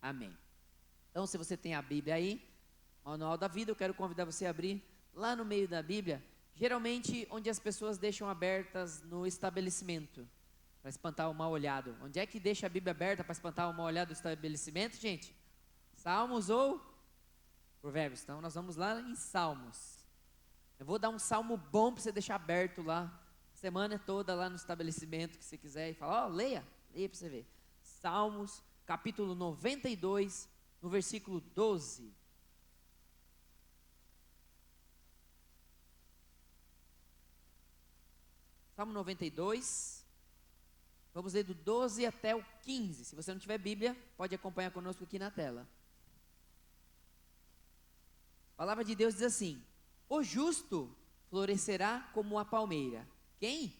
Amém. Então, se você tem a Bíblia aí, Manual da Vida, eu quero convidar você a abrir lá no meio da Bíblia, geralmente onde as pessoas deixam abertas no estabelecimento, para espantar o mal olhado. Onde é que deixa a Bíblia aberta para espantar o mal olhado do estabelecimento, gente? Salmos ou Provérbios? Então, nós vamos lá em Salmos. Eu vou dar um salmo bom para você deixar aberto lá, a semana toda lá no estabelecimento que você quiser, e falar, leia para você ver. Salmos, capítulo 92, no versículo 12. Salmo 92, vamos ler do 12 até o 15. Se você não tiver Bíblia, pode acompanhar conosco aqui na tela. A palavra de Deus diz assim: o justo florescerá como a palmeira. Quem?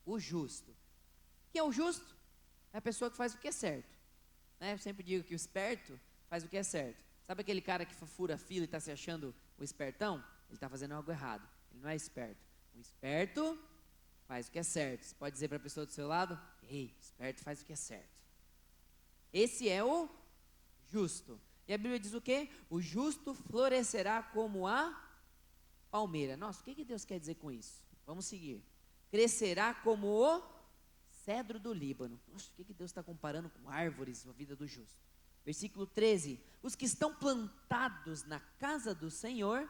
O justo. Quem é o justo? É a pessoa que faz o que é certo, né? Eu sempre digo que o esperto faz o que é certo. Sabe aquele cara que fura fila e está se achando o espertão? Ele está fazendo algo errado, ele não é esperto. O esperto faz o que é certo. Você pode dizer para a pessoa do seu lado: ei, o esperto faz o que é certo. Esse é o justo. E a Bíblia diz o quê? O justo florescerá como a palmeira. Nossa, o que Deus quer dizer com isso? Vamos seguir. Crescerá como o cedro do Líbano. Nossa, o que Deus está comparando com árvores, a vida do justo? Versículo 13. Os que estão plantados na casa do Senhor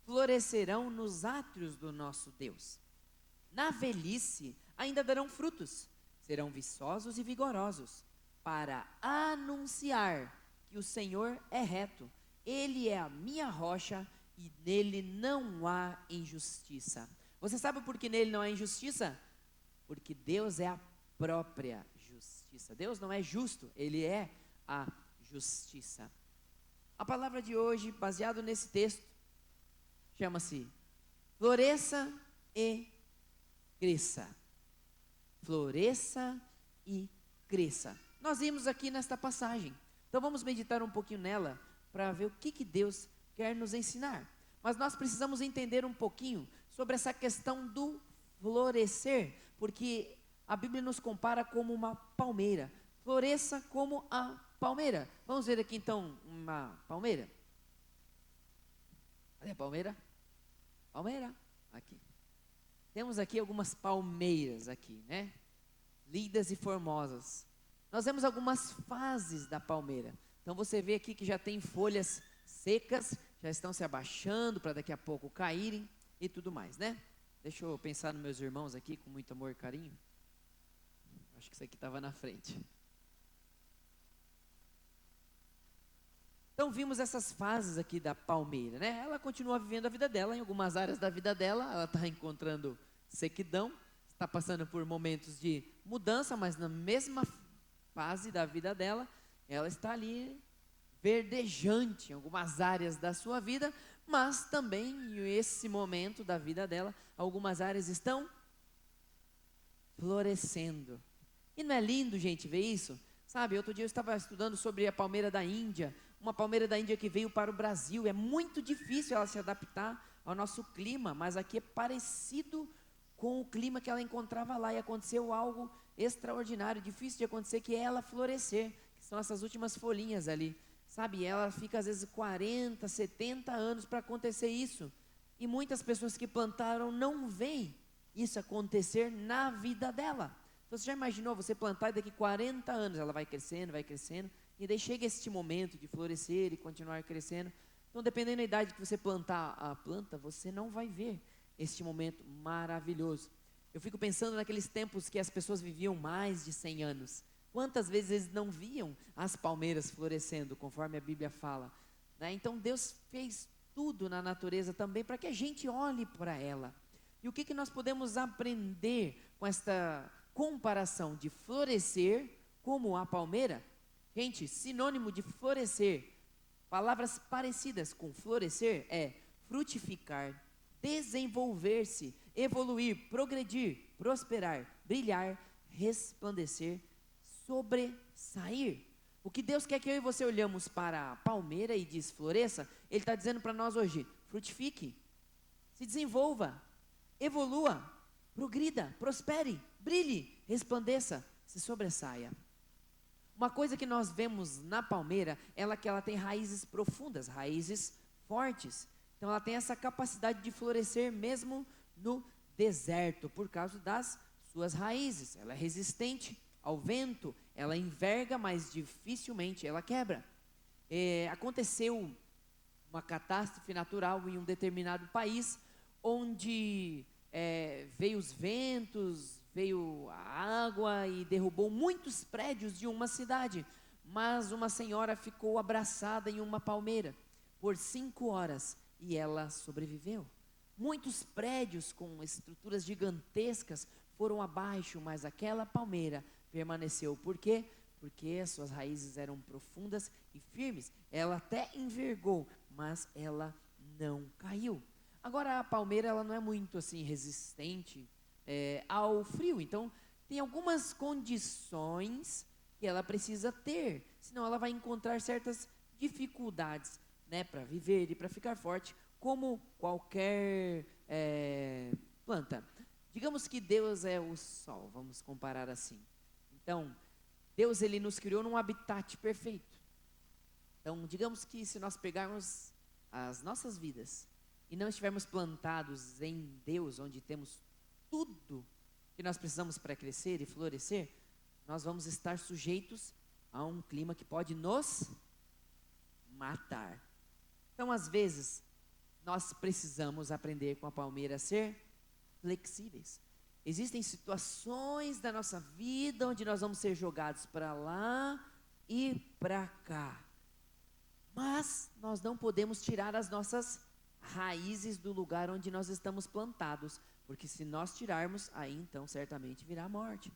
florescerão nos átrios do nosso Deus. Na velhice ainda darão frutos, serão viçosos e vigorosos, para anunciar que o Senhor é reto, Ele é a minha rocha e nele não há injustiça. Você sabe por que nele não há injustiça? Porque Deus é a própria justiça. Deus não é justo, Ele é a justiça. A palavra de hoje, baseado nesse texto, chama-se floresça e cresça. Floresça e cresça. Nós vimos aqui nesta passagem. Então vamos meditar um pouquinho nela para ver o que Deus quer nos ensinar. Mas nós precisamos entender um pouquinho sobre essa questão do florescer, porque a Bíblia nos compara como uma palmeira. Floresça como a palmeira. Vamos ver aqui então uma palmeira. Cadê a palmeira? Palmeira, aqui. Temos aqui algumas palmeiras aqui, né? Lindas e formosas. Nós vemos algumas fases da palmeira. Então você vê aqui que já tem folhas secas, já estão se abaixando para daqui a pouco caírem e tudo mais, né? Deixa eu pensar nos meus irmãos aqui com muito amor e carinho. Acho que isso aqui estava na frente. Então vimos essas fases aqui da palmeira, né? Ela continua vivendo a vida dela, em algumas áreas da vida dela, ela está encontrando sequidão, está passando por momentos de mudança, mas na mesma fase da vida dela, ela está ali verdejante em algumas áreas da sua vida, mas também nesse momento da vida dela, algumas áreas estão florescendo. E não é lindo, gente, ver isso? Sabe, outro dia eu estava estudando sobre a palmeira da Índia, uma palmeira da Índia que veio para o Brasil. É muito difícil ela se adaptar ao nosso clima, mas aqui é parecido com o clima que ela encontrava lá, e aconteceu algo extraordinário, difícil de acontecer, que é ela florescer, que são essas últimas folhinhas ali, sabe, ela fica às vezes 40, 70 anos para acontecer isso, e muitas pessoas que plantaram não veem isso acontecer na vida dela. Então, você já imaginou você plantar e daqui 40 anos ela vai crescendo, e daí chega este momento de florescer e continuar crescendo. Então, dependendo da idade que você plantar a planta, você não vai ver este momento maravilhoso. Eu fico pensando naqueles tempos que as pessoas viviam mais de 100 anos. Quantas vezes eles não viam as palmeiras florescendo, conforme a Bíblia fala, né? Então Deus fez tudo na natureza também para que a gente olhe para ela. E o que nós podemos aprender com esta comparação de florescer como a palmeira? Gente, sinônimo de florescer, palavras parecidas com florescer é frutificar, desenvolver-se, evoluir, progredir, prosperar, brilhar, resplandecer, sobressair. O que Deus quer que eu e você olhamos para a palmeira e diz floresça, Ele está dizendo para nós hoje: frutifique, se desenvolva, evolua, progrida, prospere, brilhe, resplandeça, se sobressaia. Uma coisa que nós vemos na palmeira, que ela tem raízes profundas, raízes fortes. Então ela tem essa capacidade de florescer mesmo no deserto, por causa das suas raízes. Ela é resistente ao vento, ela enverga, mas dificilmente ela quebra. Aconteceu uma catástrofe natural em um determinado país, onde veio os ventos, veio a água e derrubou muitos prédios de uma cidade, mas uma senhora ficou abraçada em uma palmeira por 5 horas e ela sobreviveu. Muitos prédios com estruturas gigantescas foram abaixo, mas aquela palmeira permaneceu. Por quê? Porque as suas raízes eram profundas e firmes. Ela até envergou, mas ela não caiu. Agora a palmeira, ela não é muito assim resistente ao frio. Então tem algumas condições que ela precisa ter, senão ela vai encontrar certas dificuldades, né, para viver e para ficar forte, como qualquer planta. Digamos que Deus é o sol, vamos comparar assim. Então, Deus, ele nos criou num habitat perfeito. Então, digamos que se nós pegarmos as nossas vidas e não estivermos plantados em Deus, onde temos tudo que nós precisamos para crescer e florescer, nós vamos estar sujeitos a um clima que pode nos matar. Então, às vezes, nós precisamos aprender com a palmeira a ser flexíveis. Existem situações da nossa vida onde nós vamos ser jogados para lá e para cá. Mas nós não podemos tirar as nossas raízes do lugar onde nós estamos plantados, porque se nós tirarmos, aí então certamente virá a morte.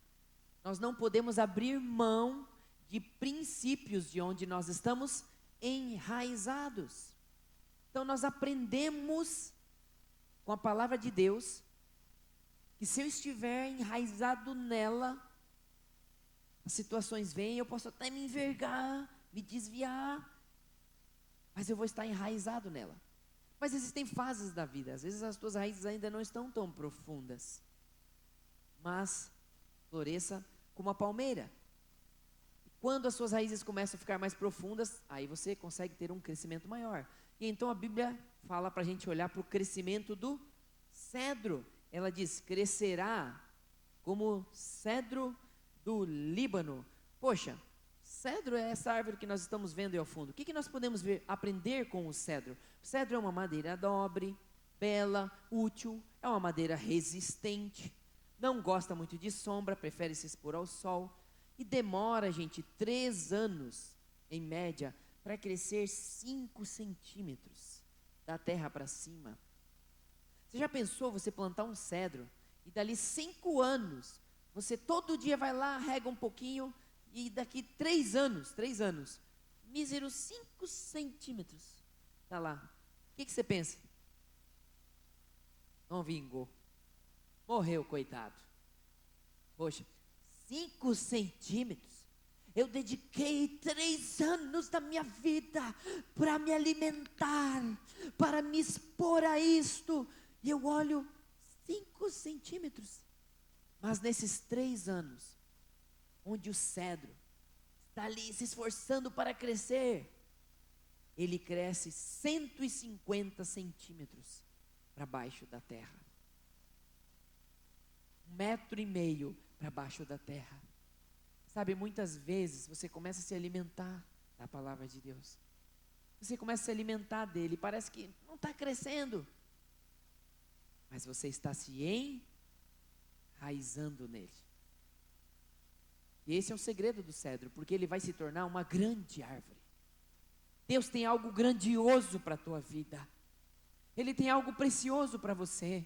Nós não podemos abrir mão de princípios de onde nós estamos enraizados. Então nós aprendemos com a palavra de Deus que se eu estiver enraizado nela, as situações vêm, eu posso até me envergar, me desviar, mas eu vou estar enraizado nela. Mas existem fases da vida, às vezes as tuas raízes ainda não estão tão profundas, mas floresça como a palmeira. E quando as suas raízes começam a ficar mais profundas, aí você consegue ter um crescimento maior. E então a Bíblia fala para a gente olhar para o crescimento do cedro. Ela diz, crescerá como cedro do Líbano. Poxa, cedro é essa árvore que nós estamos vendo aí ao fundo. O que nós podemos aprender com o cedro? O cedro é uma madeira nobre, bela, útil, é uma madeira resistente, não gosta muito de sombra, prefere se expor ao sol, e demora, gente, 3 anos, em média, para crescer 5 centímetros da terra para cima. Você já pensou você plantar um cedro e dali 5 anos, você todo dia vai lá, rega um pouquinho e daqui 3 anos, míseros 5 centímetros, está lá. O que você pensa? Não vingou, morreu, coitado. Poxa, 5 centímetros, eu dediquei 3 anos da minha vida para me alimentar, para me expor a isto, e eu olho 5 centímetros. Mas nesses 3 anos, onde o cedro está ali se esforçando para crescer, ele cresce 150 centímetros para baixo da terra. 1,5 metro para baixo da terra. Sabe, muitas vezes você começa a se alimentar da palavra de Deus. Você começa a se alimentar dele, parece que não está crescendo, mas você está se enraizando nele. E esse é o segredo do cedro, porque ele vai se tornar uma grande árvore. Deus tem algo grandioso para a tua vida. Ele tem algo precioso para você.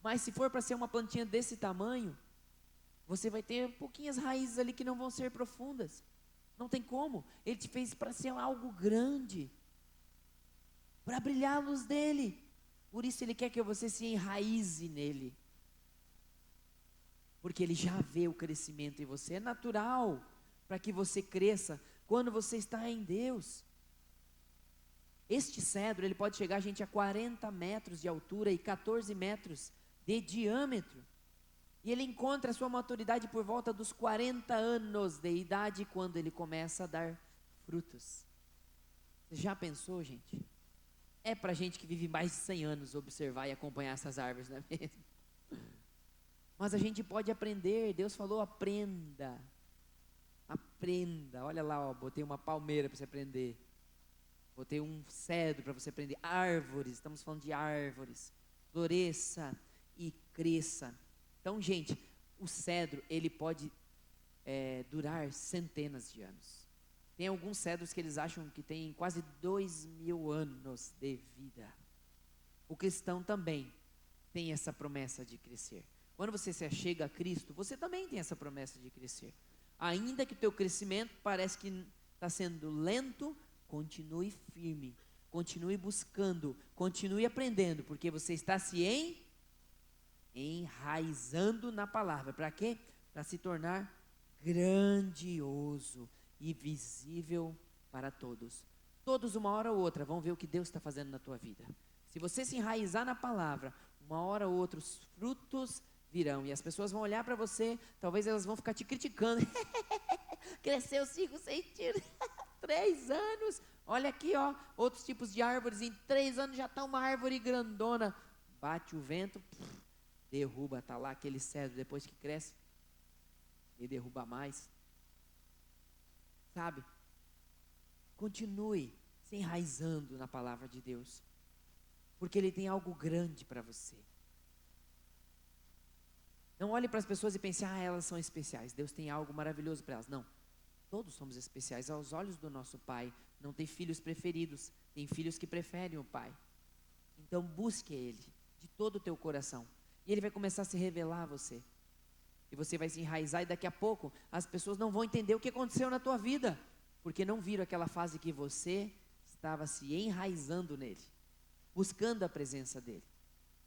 Mas se for para ser uma plantinha desse tamanho, você vai ter pouquinhas raízes ali que não vão ser profundas. Não tem como. Ele te fez para ser algo grande, para brilhar a luz dele. Por isso ele quer que você se enraize nele, porque ele já vê o crescimento em você. É natural para que você cresça quando você está em Deus. Este cedro, ele pode chegar, gente, a 40 metros de altura e 14 metros de diâmetro. E ele encontra a sua maturidade por volta dos 40 anos de idade, quando ele começa a dar frutos. Você já pensou, gente? É para gente que vive mais de 100 anos observar e acompanhar essas árvores, não é mesmo? Mas a gente pode aprender. Deus falou: aprenda. Aprenda. Olha lá, ó, botei uma palmeira para você aprender. Botei um cedro para você aprender. Árvores, estamos falando de árvores. Floresça e cresça. Então, gente, o cedro, ele pode durar centenas de anos. Tem alguns cedros que eles acham que tem quase 2.000 anos de vida. O cristão também tem essa promessa de crescer. Quando você se achega a Cristo, você também tem essa promessa de crescer. Ainda que o teu crescimento parece que está sendo lento, continue firme, continue buscando, continue aprendendo, porque você está se enraizando na palavra. Para quê? Para se tornar grandioso e visível para todos. Todos, uma hora ou outra, vão ver o que Deus está fazendo na tua vida. Se você se enraizar na palavra, uma hora ou outra os frutos virão, e as pessoas vão olhar para você, talvez elas vão ficar te criticando. Cresceu 5 centímetros, 3 anos, olha aqui, ó, outros tipos de árvores, em 3 anos já está uma árvore grandona. Bate o vento, derruba, está lá aquele cedro, depois que cresce, e derruba mais. Sabe? Continue se enraizando na palavra de Deus, porque Ele tem algo grande para você. Não olhe para as pessoas e pense: elas são especiais, Deus tem algo maravilhoso para elas. Não, todos somos especiais aos olhos do nosso Pai. Não tem filhos preferidos, tem filhos que preferem o Pai. Então busque Ele de todo o teu coração, e Ele vai começar a se revelar a você, e você vai se enraizar, e daqui a pouco as pessoas não vão entender o que aconteceu na tua vida, porque não viram aquela fase que você estava se enraizando nele, buscando a presença dele.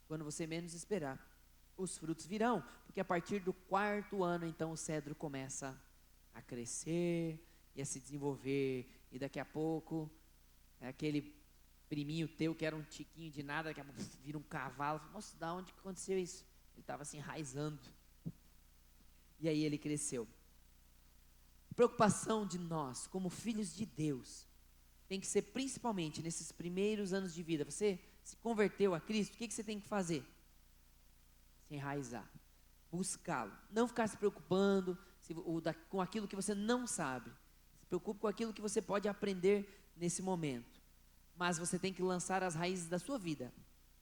Quando você menos esperar, os frutos virão, porque a partir do 4º ano, então, o cedro começa a crescer e a se desenvolver, e daqui a pouco, aquele priminho teu que era um tiquinho de nada, daqui a pouco vira um cavalo. Nossa, da onde que aconteceu isso? Ele estava se enraizando, e aí ele cresceu. Preocupação de nós, como filhos de Deus, tem que ser principalmente nesses primeiros anos de vida. Você se converteu a Cristo, o que você tem que fazer? Se enraizar, buscá-lo, não ficar se preocupando com aquilo que você não sabe. Se preocupe com aquilo que você pode aprender nesse momento, mas você tem que lançar as raízes da sua vida,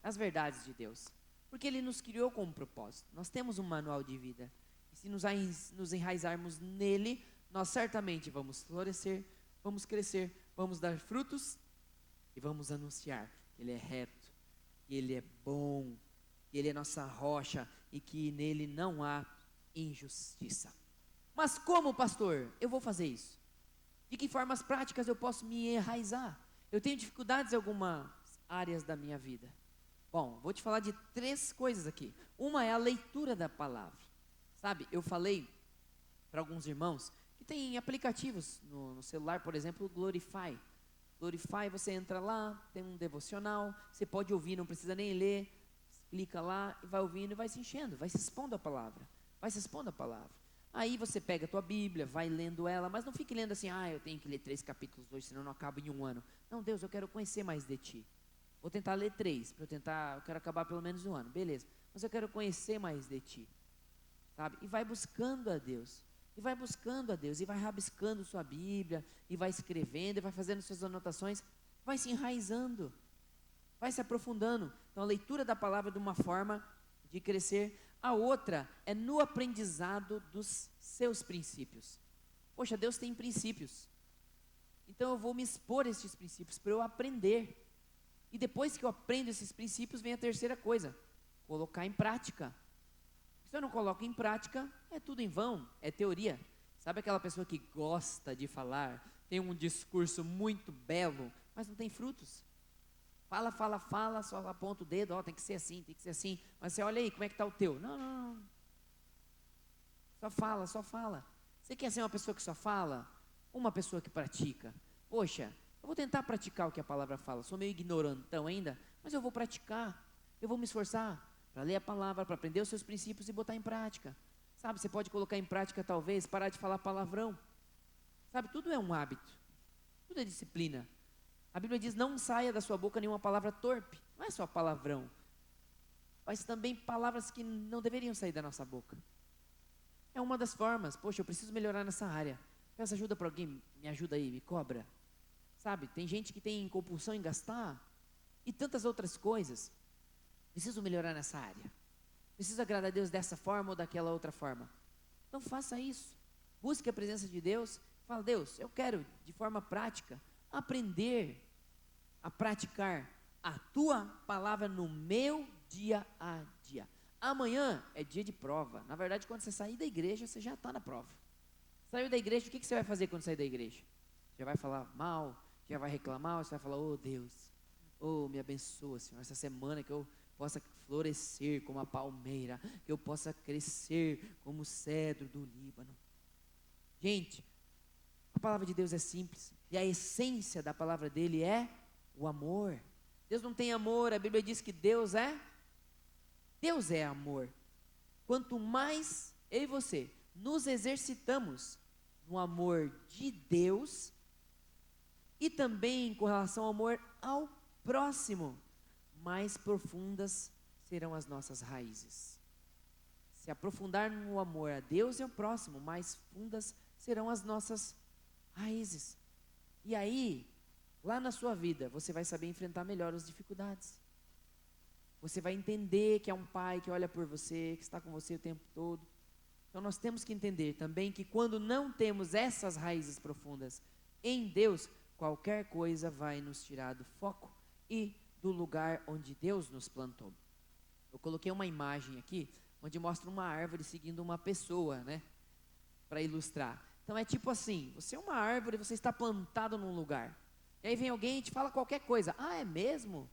as verdades de Deus, porque Ele nos criou com um propósito. Nós temos um manual de vida, e se nos enraizarmos nele, nós certamente vamos florescer, vamos crescer, vamos dar frutos, e vamos anunciar que Ele é reto, que Ele é bom, que Ele é nossa rocha, e que nele não há injustiça. Mas como, pastor, eu vou fazer isso? De que formas práticas eu posso me enraizar? Eu tenho dificuldades em algumas áreas da minha vida. Bom, vou te falar de 3 coisas aqui. Uma é a leitura da palavra. Sabe, eu falei para alguns irmãos que tem aplicativos no celular, por exemplo, o Glorify. Glorify, você entra lá, tem um devocional, você pode ouvir, não precisa nem ler. Clica lá e vai ouvindo e vai se enchendo, vai se expondo a palavra, vai se expondo a palavra. Aí você pega a tua Bíblia, vai lendo ela, mas não fique lendo assim: eu tenho que ler 3 capítulos hoje, senão eu não acabo em 1 ano. Não, Deus, eu quero conhecer mais de Ti. Vou tentar ler 3, eu quero acabar pelo menos 1 ano, beleza. Mas eu quero conhecer mais de Ti, sabe? E vai buscando a Deus, e vai buscando a Deus, e vai rabiscando sua Bíblia, e vai escrevendo, e vai fazendo suas anotações, vai se enraizando, vai se aprofundando. Então a leitura da palavra é de uma forma de crescer. A outra é no aprendizado dos seus princípios. Poxa, Deus tem princípios, então eu vou me expor a esses princípios para eu aprender. E depois que eu aprendo esses princípios, vem a terceira coisa: colocar em prática. Se eu não coloco em prática, é tudo em vão, é teoria. Sabe aquela pessoa que gosta de falar, tem um discurso muito belo, mas não tem frutos? Fala, só aponta o dedo, tem que ser assim, tem que ser assim. Mas você olha aí, como é que está o teu? Não. Só fala. Você quer ser uma pessoa que só fala? Uma pessoa que pratica. Poxa, eu vou tentar praticar o que a palavra fala. Sou meio ignorantão ainda, mas eu vou praticar. Eu vou me esforçar. para ler a palavra, para aprender os seus princípios e botar em prática. Sabe, você pode colocar em prática talvez, parar de falar palavrão. Sabe, tudo é um hábito, tudo é disciplina. A Bíblia diz, não saia da sua boca nenhuma palavra torpe, não é só palavrão, mas também palavras que não deveriam sair da nossa boca. É uma das formas, poxa, eu preciso melhorar nessa área, peço ajuda para alguém, me ajuda aí, me cobra. Sabe, tem gente que tem compulsão em gastar, e tantas outras coisas. Preciso melhorar nessa área, preciso agradar a Deus dessa forma ou daquela outra forma. Então faça isso, busque a presença de Deus, fala, Deus, eu quero de forma prática, aprender a praticar a Tua palavra no meu dia a dia. Amanhã é dia de prova, na verdade quando você sair da igreja, você já está na prova. Saiu da igreja, o que você vai fazer quando sair da igreja? Já vai falar mal, já vai reclamar, você vai falar, oh Deus, oh me abençoa Senhor, essa semana que eu possa florescer como a palmeira, que eu possa crescer como o cedro do Líbano. Gente, a palavra de Deus é simples, e a essência da palavra dele é o amor. Deus não tem amor, a Bíblia diz que Deus é amor. Quanto mais eu e você nos exercitamos no amor de Deus, e também com relação ao amor ao próximo, mais profundas serão as nossas raízes. Se aprofundar no amor a Deus e ao próximo, mais fundas serão as nossas raízes. E aí, lá na sua vida, você vai saber enfrentar melhor as dificuldades. Você vai entender que é um pai que olha por você, que está com você o tempo todo. Então nós temos que entender também que quando não temos essas raízes profundas em Deus, qualquer coisa vai nos tirar do foco e do lugar onde Deus nos plantou. Eu coloquei uma imagem aqui, onde mostra uma árvore seguindo uma pessoa, né? Para ilustrar. Então é tipo assim, você é uma árvore, você está plantado num lugar. E aí vem alguém e te fala qualquer coisa. Ah, é mesmo?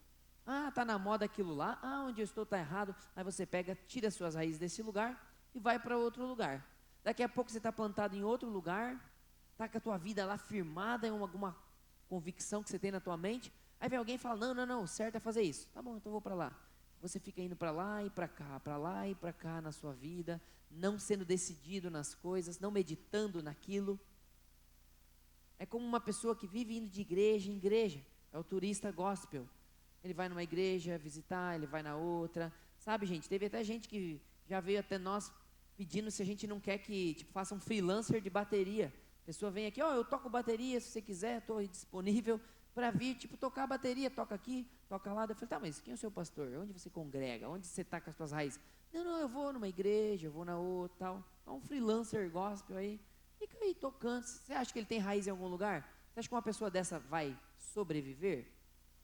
Ah, está na moda aquilo lá. Ah, onde eu estou está errado. Aí você pega, tira suas raízes desse lugar e vai para outro lugar. Daqui a pouco você está plantado em outro lugar, está com a tua vida lá firmada em alguma convicção que você tem na tua mente. Aí vem alguém e fala, não, o certo é fazer isso. Tá bom, então eu vou para lá. Você fica indo para lá e para cá, para lá e para cá na sua vida, não sendo decidido nas coisas, não meditando naquilo. É como uma pessoa que vive indo de igreja em igreja, é o turista gospel. Ele vai numa igreja visitar, ele vai na outra. Sabe, gente, teve até gente que já veio até nós pedindo se a gente não quer que faça um freelancer de bateria. A pessoa vem aqui, eu toco bateria, se você quiser, estou disponível para vir, tocar a bateria, toca aqui, toca lá. Eu falei, tá, mas quem é o seu pastor? Onde você congrega? Onde você está com as suas raízes? Não, eu vou numa igreja, eu vou na outra, tal. É um freelancer gospel aí, fica aí tocando. Você acha que ele tem raiz em algum lugar? Você acha que uma pessoa dessa vai sobreviver?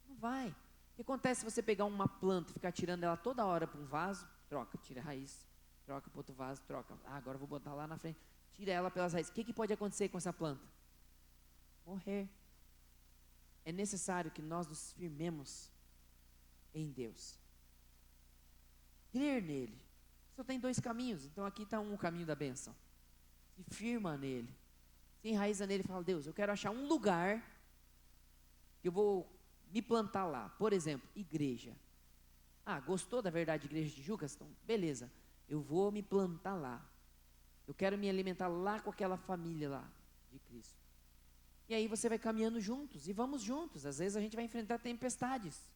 Não vai. O que acontece se você pegar uma planta e ficar tirando ela toda hora para um vaso? Troca, tira a raiz, troca para outro vaso, troca. Agora eu vou botar lá na frente. Tira ela pelas raízes. O que pode acontecer com essa planta? Morrer. É necessário que nós nos firmemos em Deus. Crer nele. Só tem dois caminhos, então aqui está um caminho da bênção. Se firma nele. Se enraiza nele e fala, Deus, eu quero achar um lugar que eu vou me plantar lá. Por exemplo, igreja. Gostou da verdade igreja de Jucas? Então, beleza. Eu vou me plantar lá. Eu quero me alimentar lá com aquela família lá de Cristo. E aí você vai caminhando juntos, e vamos juntos. Às vezes a gente vai enfrentar tempestades.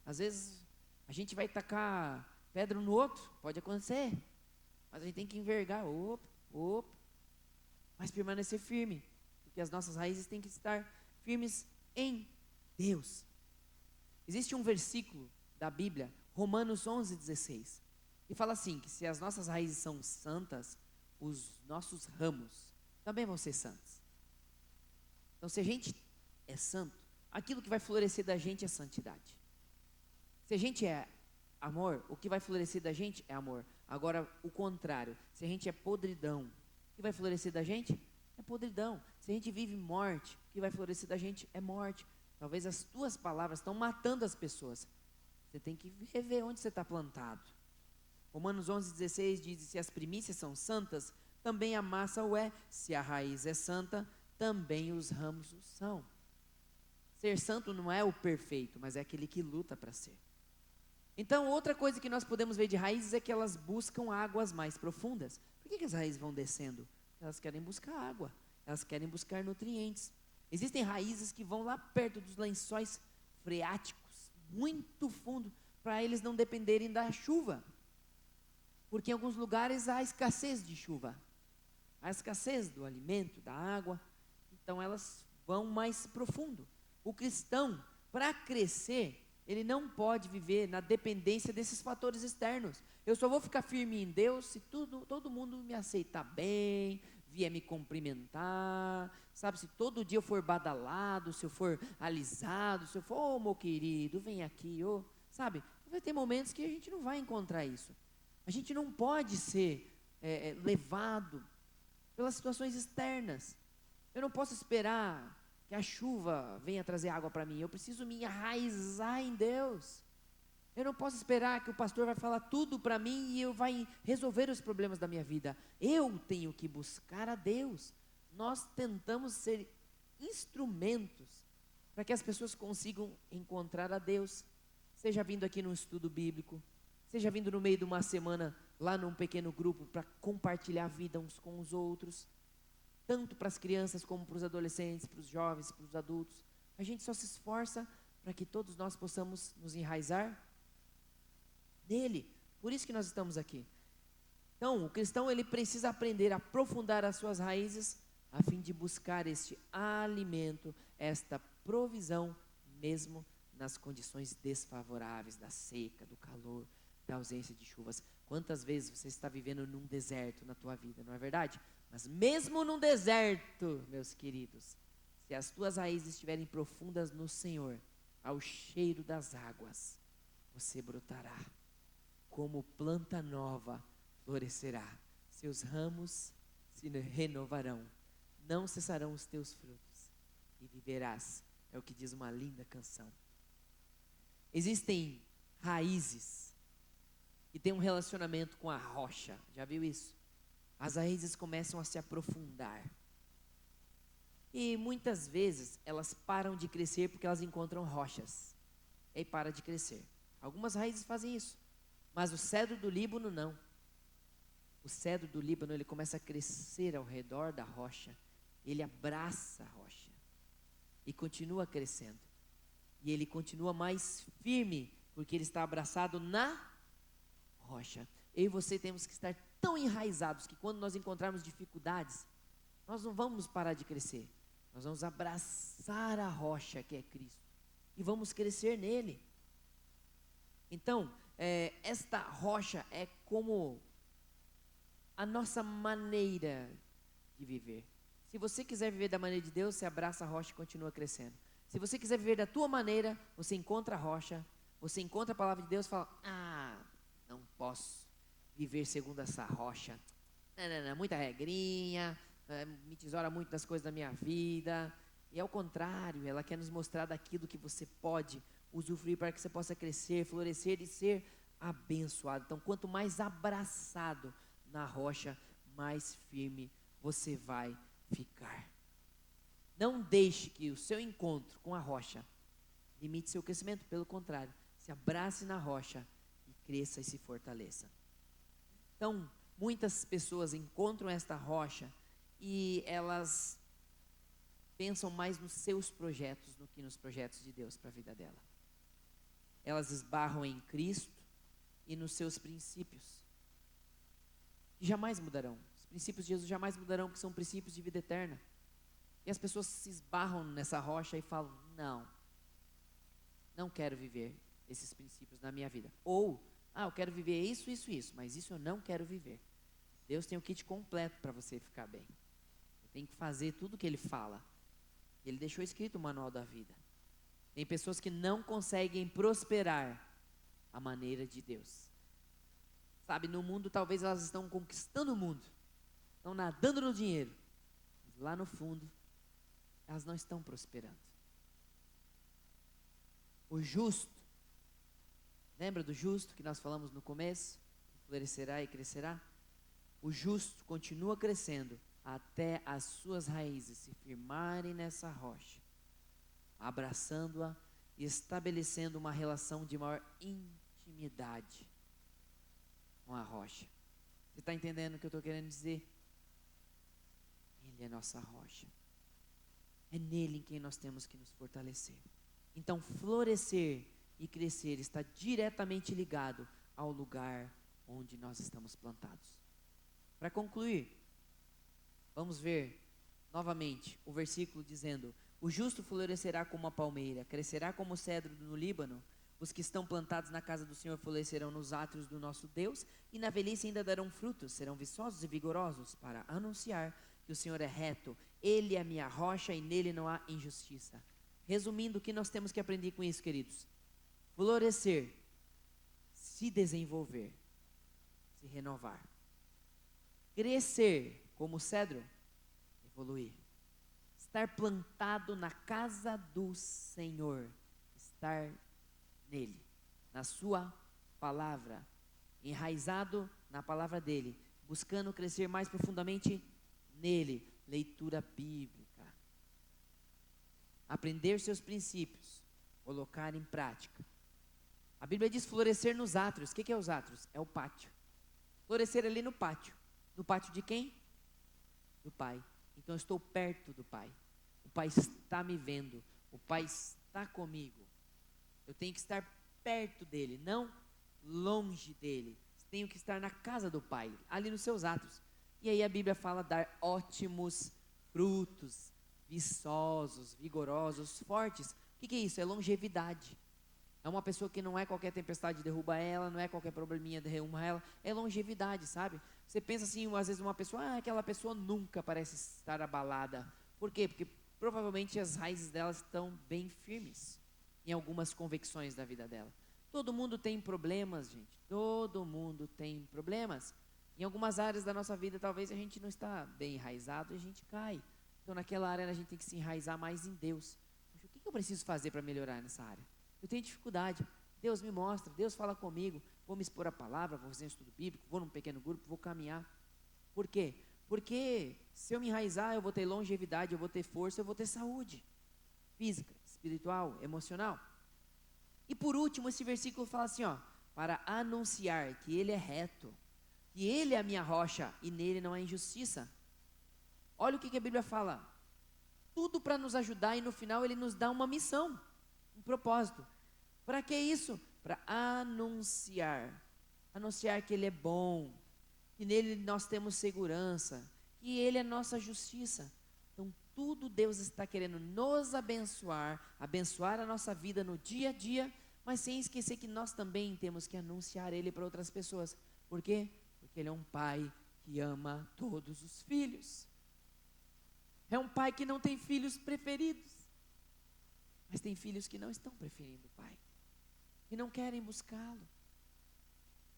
Às vezes a gente vai tacar pedra no outro, pode acontecer. Mas a gente tem que envergar, mas permanecer firme. Porque as nossas raízes têm que estar firmes em Deus. Existe um versículo da Bíblia, Romanos 11:16, que fala assim, que se as nossas raízes são santas, os nossos ramos também vão ser santos. Então, se a gente é santo, aquilo que vai florescer da gente é santidade. Se a gente é amor, o que vai florescer da gente é amor. Agora, o contrário, se a gente é podridão, o que vai florescer da gente é podridão. Se a gente vive morte, o que vai florescer da gente é morte. Talvez as tuas palavras estão matando as pessoas. Você tem que rever onde você está plantado. Romanos 11:16 diz, se as primícias são santas, também a massa o é. Se a raiz é santa, também os ramos o são. Ser santo não é o perfeito, mas é aquele que luta para ser. Então, outra coisa que nós podemos ver de raízes é que elas buscam águas mais profundas. Por que as raízes vão descendo? Elas querem buscar água, elas querem buscar nutrientes. Existem raízes que vão lá perto dos lençóis freáticos, muito fundo, para eles não dependerem da chuva. Porque em alguns lugares há escassez de chuva, há escassez do alimento, da água, então elas vão mais profundo. O cristão, para crescer, ele não pode viver na dependência desses fatores externos. Eu só vou ficar firme em Deus se todo mundo me aceitar bem, vier me cumprimentar, sabe? Se todo dia eu for badalado, se eu for alisado, se eu for, meu querido, vem aqui, sabe? Vai ter momentos que a gente não vai encontrar isso. A gente não pode ser levado pelas situações externas. Eu não posso esperar que a chuva venha trazer água para mim. Eu preciso me enraizar em Deus. Eu não posso esperar que o pastor vai falar tudo para mim e eu vai resolver os problemas da minha vida. Eu tenho que buscar a Deus. Nós tentamos ser instrumentos para que as pessoas consigam encontrar a Deus. Seja vindo aqui num estudo bíblico, seja vindo no meio de uma semana lá num pequeno grupo para compartilhar a vida uns com os outros, tanto para as crianças como para os adolescentes, para os jovens, para os adultos. A gente só se esforça para que todos nós possamos nos enraizar nele. Por isso que nós estamos aqui. Então, o cristão ele precisa aprender a aprofundar as suas raízes a fim de buscar este alimento, esta provisão, mesmo nas condições desfavoráveis, da seca, do calor, da ausência de chuvas. Quantas vezes você está vivendo num deserto na tua vida, não é verdade? Mas mesmo num deserto, meus queridos, se as tuas raízes estiverem profundas no Senhor, ao cheiro das águas, você brotará, como planta nova florescerá, seus ramos se renovarão, não cessarão os teus frutos, e viverás, é o que diz uma linda canção. Existem raízes que têm um relacionamento com a rocha, já viu isso? As raízes começam a se aprofundar. E muitas vezes elas param de crescer porque elas encontram rochas. E aí para de crescer. Algumas raízes fazem isso. Mas o cedro do Líbano não. O cedro do Líbano ele começa a crescer ao redor da rocha. Ele abraça a rocha. E continua crescendo. E ele continua mais firme porque ele está abraçado na rocha. Eu e você temos que estar tão enraizados que quando nós encontrarmos dificuldades, nós não vamos parar de crescer. Nós vamos abraçar a rocha que é Cristo e vamos crescer nele. Então, esta rocha é como a nossa maneira de viver. Se você quiser viver da maneira de Deus, você abraça a rocha e continua crescendo. Se você quiser viver da tua maneira, você encontra a rocha, você encontra a palavra de Deus e fala, não posso viver segundo essa rocha. Não, muita regrinha, me tesoura muito das coisas da minha vida. E ao contrário, ela quer nos mostrar daquilo que você pode usufruir para que você possa crescer, florescer e ser abençoado. Então, quanto mais abraçado na rocha, mais firme você vai ficar. Não deixe que o seu encontro com a rocha limite seu crescimento, pelo contrário, se abrace na rocha e cresça e se fortaleça. Então, muitas pessoas encontram esta rocha e elas pensam mais nos seus projetos do que nos projetos de Deus para a vida dela. Elas esbarram em Cristo e nos seus princípios, que jamais mudarão. Os princípios de Jesus jamais mudarão, porque são princípios de vida eterna. E as pessoas se esbarram nessa rocha e falam, não quero viver esses princípios na minha vida. Ou, eu quero viver isso, mas isso eu não quero viver. Deus tem o kit completo para você ficar bem. Você tem que fazer tudo o que Ele fala. Ele deixou escrito o manual da vida. Tem pessoas que não conseguem prosperar à maneira de Deus. Sabe, no mundo talvez elas estão conquistando o mundo, estão nadando no dinheiro, mas lá no fundo elas não estão prosperando. O justo, lembra do justo que nós falamos no começo? Florescerá e crescerá. O justo continua crescendo até as suas raízes se firmarem nessa rocha, abraçando-a e estabelecendo uma relação de maior intimidade intimidade com a rocha. Você está entendendo o que eu estou querendo dizer? Ele é nossa rocha. É nele em quem nós temos que nos fortalecer. Então, florescer e crescer está diretamente ligado ao lugar onde nós estamos plantados. Para concluir, vamos ver novamente o versículo dizendo: o justo florescerá como a palmeira, crescerá como o cedro no Líbano. Os que estão plantados na casa do Senhor florescerão nos átrios do nosso Deus, e na velhice ainda darão frutos, serão viçosos e vigorosos, para anunciar que o Senhor é reto, Ele é a minha rocha e nele não há injustiça. Resumindo, o que nós temos que aprender com isso, queridos? Florescer, se desenvolver, se renovar. Crescer como cedro, evoluir. Estar plantado na casa do Senhor, estar nele, na sua palavra, enraizado na palavra dele, buscando crescer mais profundamente nele. Leitura bíblica, aprender seus princípios, colocar em prática. A Bíblia diz florescer nos átrios. O que é os átrios? É o pátio. Florescer ali no pátio. No pátio de quem? Do Pai. Então eu estou perto do Pai. O Pai está me vendo. O Pai está comigo. Eu tenho que estar perto dele, não longe dele. Tenho que estar na casa do Pai, ali nos seus atos. E aí a Bíblia fala dar ótimos frutos, viçosos, vigorosos, fortes. O que é isso? É longevidade. É uma pessoa que não é qualquer tempestade derruba ela, não é qualquer probleminha derruba ela, é longevidade, sabe? Você pensa assim, às vezes uma pessoa, aquela pessoa nunca parece estar abalada. Por quê? Porque provavelmente as raízes dela estão bem firmes em algumas convicções da vida dela. Todo mundo tem problemas, gente. Todo mundo tem problemas. Em algumas áreas da nossa vida, talvez a gente não está bem enraizado e a gente cai. Então, naquela área, a gente tem que se enraizar mais em Deus. Poxa, o que eu preciso fazer para melhorar nessa área? Eu tenho dificuldade. Deus me mostra, Deus fala comigo. Vou me expor a palavra, vou fazer um estudo bíblico, vou num pequeno grupo, vou caminhar. Por quê? Porque se eu me enraizar, eu vou ter longevidade, eu vou ter força, eu vou ter saúde física, espiritual, emocional. E por último, esse versículo fala assim, ó, para anunciar que Ele é reto, que Ele é a minha rocha e nele não há injustiça. Olha o que a Bíblia fala, tudo para nos ajudar e no final Ele nos dá uma missão, um propósito. Para que isso? Para anunciar que Ele é bom, que nele nós temos segurança, que Ele é nossa justiça. Então tudo Deus está querendo nos abençoar, abençoar a nossa vida no dia a dia, mas sem esquecer que nós também temos que anunciar Ele para outras pessoas. Por quê? Porque Ele é um Pai que ama todos os filhos. É um Pai que não tem filhos preferidos, mas tem filhos que não estão preferindo o Pai, que não querem buscá-lo.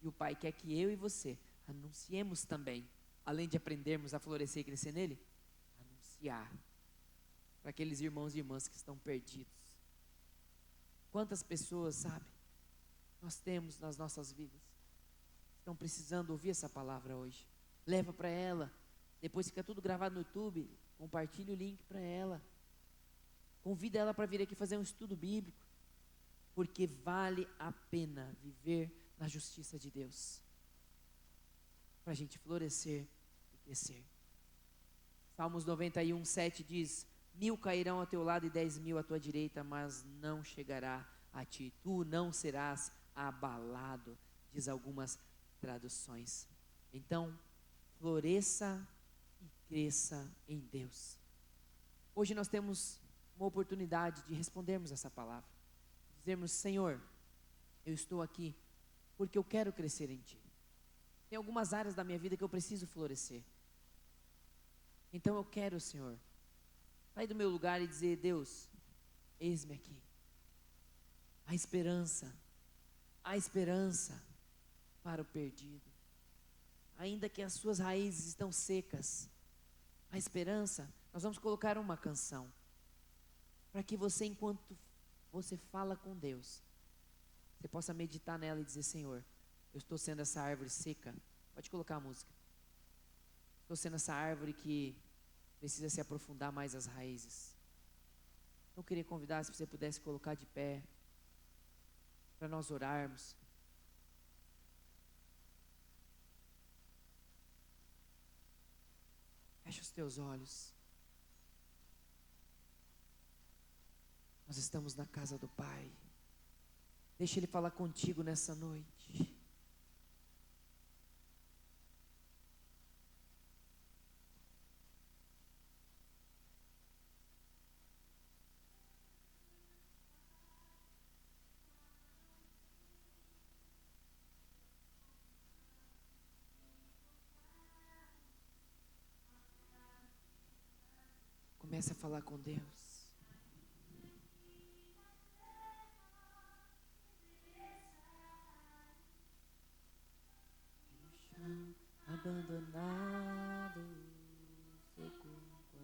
E o Pai quer que eu e você anunciemos também, além de aprendermos a florescer e crescer nele, anunciar para aqueles irmãos e irmãs que estão perdidos. Quantas pessoas, sabe, nós temos nas nossas vidas, estão precisando ouvir essa palavra hoje. Leva para ela, depois fica tudo gravado no YouTube, compartilha o link para ela, convida ela para vir aqui fazer um estudo bíblico, porque vale a pena viver na justiça de Deus, para a gente florescer e crescer. Salmos 91, 7 diz, 1000 cairão ao teu lado e 10.000 à tua direita, mas não chegará a ti, tu não serás abalado, diz algumas traduções. Então, floresça e cresça em Deus. Hoje nós temos uma oportunidade de respondermos essa palavra, dizermos, Senhor, eu estou aqui porque eu quero crescer em Ti. Tem algumas áreas da minha vida que eu preciso florescer. Então eu quero, Senhor, sair do meu lugar e dizer, Deus, eis-me aqui. A esperança para o perdido. Ainda que as suas raízes estão secas, a esperança, nós vamos colocar uma canção, para que você, enquanto você fala com Deus, você possa meditar nela e dizer, Senhor, eu estou sendo essa árvore seca. Pode colocar a música. Estou sendo essa árvore que precisa se aprofundar mais as raízes. Eu queria convidar, se você pudesse colocar de pé, para nós orarmos. Fecha os teus olhos. Nós estamos na casa do Pai. Deixa Ele falar contigo nessa noite. Comece a falar com Deus. Abandonado, seu corpo.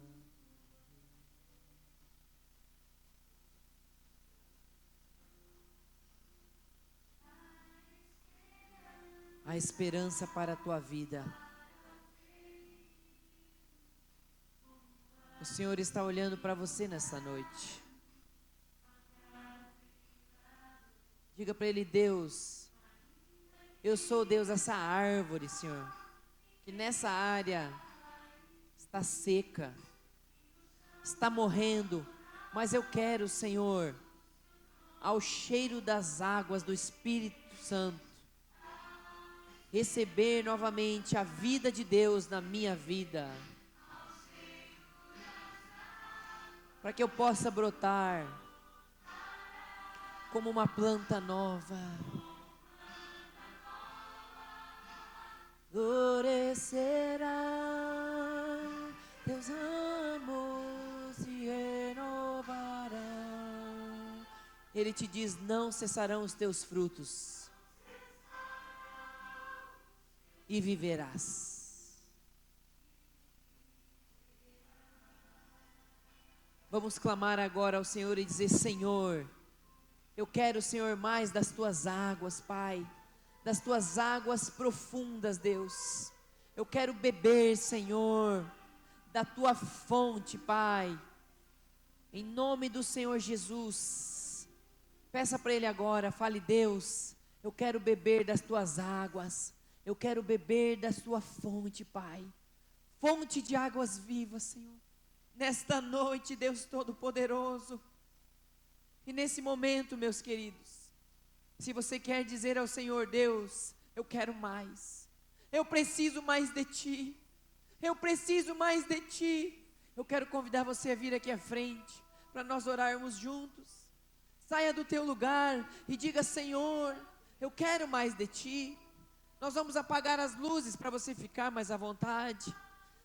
A esperança para a tua vida. O Senhor está olhando para você nessa noite. Diga para Ele: Deus, eu sou, Deus, essa árvore, Senhor, que nessa área está seca, está morrendo, mas eu quero, Senhor, ao cheiro das águas do Espírito Santo, receber novamente a vida de Deus na minha vida, para que eu possa brotar como uma planta nova. Florescerá, teus ramos se renovarão. Ele te diz: não cessarão os teus frutos, e viverás. Vamos clamar agora ao Senhor e dizer: Senhor, eu quero, Senhor, mais das tuas águas, Pai, das tuas águas profundas, Deus. Eu quero beber, Senhor, da tua fonte, Pai, em nome do Senhor Jesus. Peça para Ele agora, fale: Deus, eu quero beber das tuas águas, eu quero beber da tua fonte, Pai, fonte de águas vivas, Senhor. Nesta noite, Deus Todo-Poderoso, e nesse momento, meus queridos, se você quer dizer ao Senhor: Deus, eu quero mais, eu preciso mais de Ti, eu preciso mais de Ti, eu quero convidar você a vir aqui à frente, para nós orarmos juntos. Saia do teu lugar e diga: Senhor, eu quero mais de Ti. Nós vamos apagar as luzes para você ficar mais à vontade,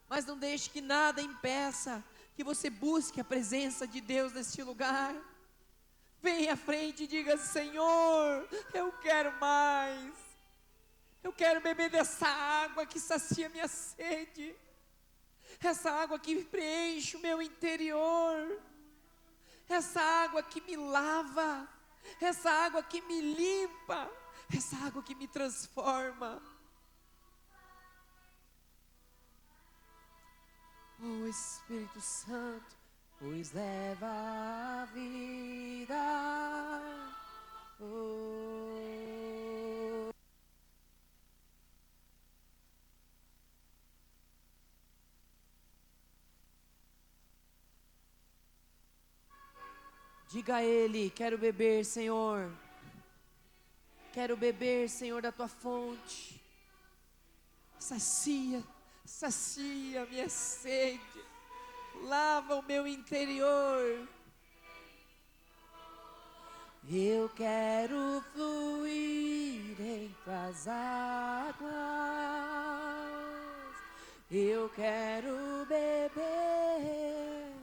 mas não deixe que nada impeça que você busque a presença de Deus neste lugar. Venha à frente e diga: Senhor, eu quero mais, eu quero beber dessa água que sacia minha sede, essa água que preenche o meu interior, essa água que me lava, essa água que me limpa, essa água que me transforma. Oh Espírito Santo, pois leva a vida. Oh. Diga a Ele: quero beber, Senhor. Quero beber, Senhor, da tua fonte. Sacia, sacia minha sede. Lava o meu interior. Eu quero fluir entre as águas. Eu quero beber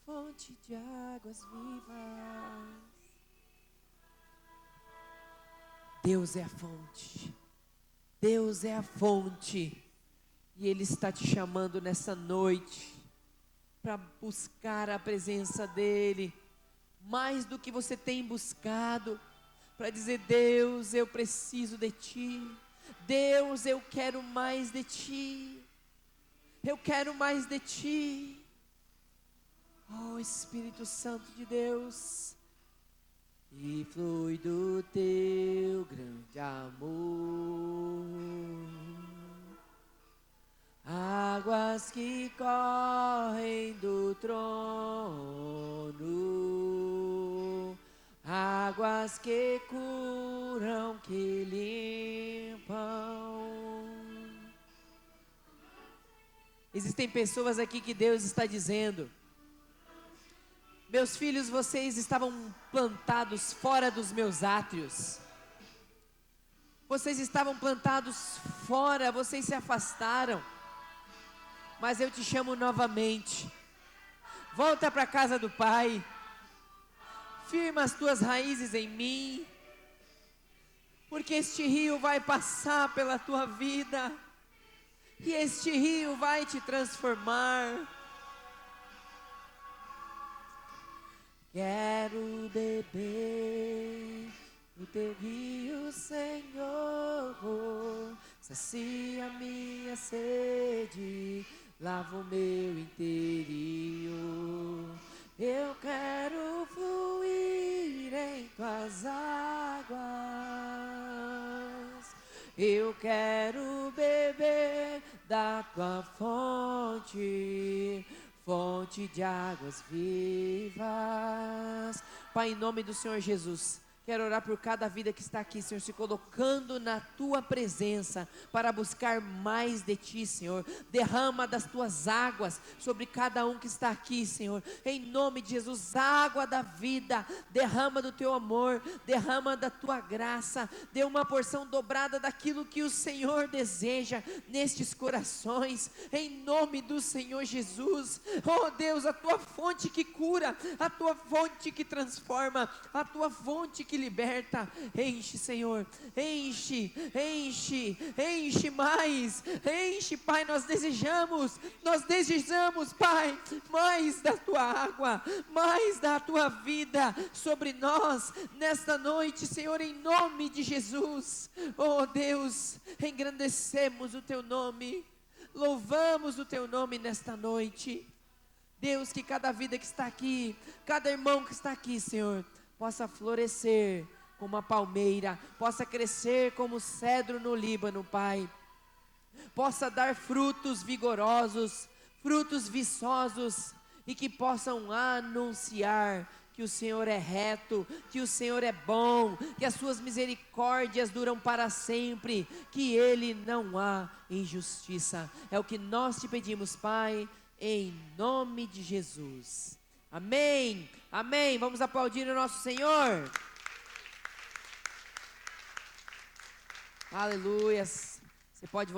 fonte de águas vivas. Deus é a fonte. Deus é a fonte. E Ele está te chamando nessa noite para buscar a presença dEle, mais do que você tem buscado, para dizer: Deus, eu preciso de Ti. Deus, eu quero mais de Ti. Eu quero mais de Ti. Oh Espírito Santo de Deus, e flui do Teu grande amor. águas que correm do trono, águas que curam, que limpam. Existem pessoas aqui que Deus está dizendo: meus filhos, vocês estavam plantados fora dos meus átrios. Vocês estavam plantados fora, vocês se afastaram. Mas eu te chamo novamente. Volta para a casa do Pai. Firma as tuas raízes em mim. Porque este rio vai passar pela tua vida. E este rio vai te transformar. Quero beber no teu rio, Senhor. Sacia minha sede, lava o meu interior. Eu quero fluir em tuas águas. Eu quero beber da tua fonte, fonte de águas vivas. Pai, em nome do Senhor Jesus, quero orar por cada vida que está aqui, Senhor, se colocando na Tua presença, para buscar mais de Ti, Senhor. Derrama das Tuas águas sobre cada um que está aqui, Senhor, em nome de Jesus. Água da vida, derrama do Teu amor, derrama da Tua graça, dê uma porção dobrada daquilo que o Senhor deseja nestes corações, em nome do Senhor Jesus. Oh Deus, a Tua fonte que cura, a Tua fonte que transforma, a Tua fonte que liberta. Enche, Senhor, enche, enche, enche mais, enche, Pai. Nós desejamos, Pai, mais da Tua água, mais da Tua vida sobre nós nesta noite, Senhor, em nome de Jesus. Oh Deus, engrandecemos o Teu nome, louvamos o Teu nome nesta noite. Deus, que cada vida que está aqui, cada irmão que está aqui, Senhor, possa florescer como a palmeira, possa crescer como o cedro no Líbano, Pai. Possa dar frutos vigorosos, frutos viçosos, e que possam anunciar que o Senhor é reto, que o Senhor é bom, que as suas misericórdias duram para sempre, que Ele não há injustiça. É o que nós te pedimos, Pai, em nome de Jesus. Amém, amém. Vamos aplaudir o nosso Senhor. Aleluias. Você pode